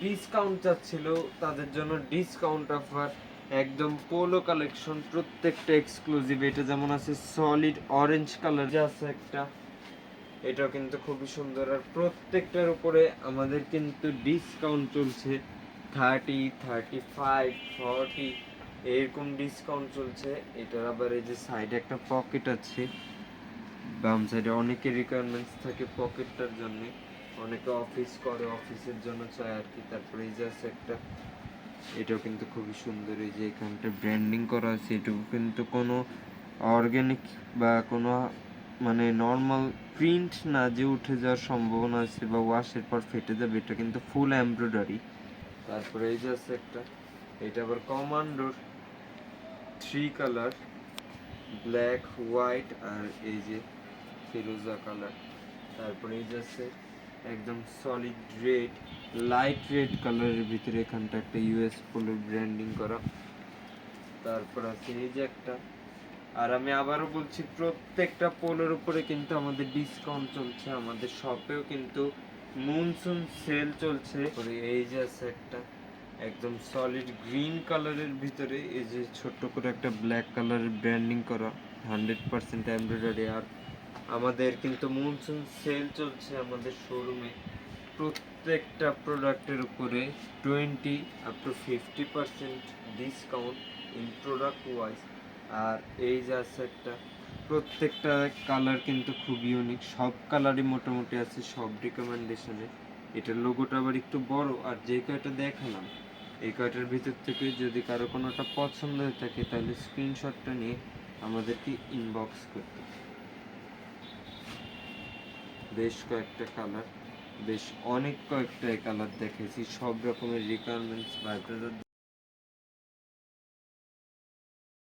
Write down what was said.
Discount চাচ্ছিল তাদের জন্য ডিসকাউন্ট অফার, একদম পোলো কালেকশন, প্রত্যেকটা এক্সক্লুসিভ। এটা যেমন আছে সলিড অরেঞ্জ কালার যে আছে একটা, এটাও কিন্তু খুবই সুন্দর। আর প্রত্যেকটার উপরে আমাদের কিন্তু ডিসকাউন্ট চলছে 30, 35, 40 এরকম ডিসকাউন্ট চলছে। এটার আবার এই যে সাইডে একটা পকেট আছে, বাম সাইডে অনেকের রিকোয়ারমেন্টস থাকে পকেটটার জন্য, অনেকে অফিস করে, অফিসের জন্য চায় আর কি। তারপরে এই যে আছে একটা, এটাও কিন্তু খুবই সুন্দর। এই যে এখানটা ব্র্যান্ডিং করা আছে, এটুকু কিন্তু কোনো অর্গানিক বা কোনো মানে নর্মাল প্রিন্ট না যে উঠে যাওয়ার সম্ভাবনা আছে বা ওয়াশের পর ফেটে যাবে, এটা কিন্তু ফুল এমব্রয়ডারি। তারপরে এই যে আছে একটা, এটা আবার কমান্ডোর 3 কালার, ব্ল্যাক, হোয়াইট আর এই যে ফিরোজা কালার। তারপরে এই যে আছে একদম সলিড রেড, লাইট রেড কালারের ভিতরে এখানটা একটা ইউএস পোলোর ব্র্যান্ডিং করা। তারপর আছে এই যে একটা, আর আমি আবারও বলছি প্রত্যেকটা পোলোর উপরে কিন্তু আমাদের ডিসকাউন্ট চলছে, আমাদের শপেও কিন্তু মনসুন সেল চলছে। এই যে আছে একটা একদম সলিড গ্রিন কালারের ভিতরে এই যে ছোট্ট করে একটা ব্ল্যাক কালারের ব্র্যান্ডিং করা, 100% এমব্রয়ডারি। আর আমাদের কিন্তু মনসুন সেল চলছে আমাদের শোরুমে, প্রত্যেকটা প্রোডাক্টের উপরে 20 up to 50% discount in product wise. আর এই যে আছে একটা, প্রত্যেকটা কালার কিন্তু খুব ইউনিক, সব কালারই মোটামুটি আছে সব রিকমেন্ডেশনে। এটার লোগোটা আবার একটু বড়। আর যে কয়টা দেখালাম এই কয়টার ভিতর থেকে যদি কারো কোনোটা পছন্দ হয়ে থাকে তাহলে স্ক্রিনশটটা নিয়ে আমাদেরকে ইনবক্স করতে। বেশ কয়েকটা কালার, বেশ অনেক কয়েকটা কালার দেখেছি, সব রকমের রিকোয়ারমেন্টস বা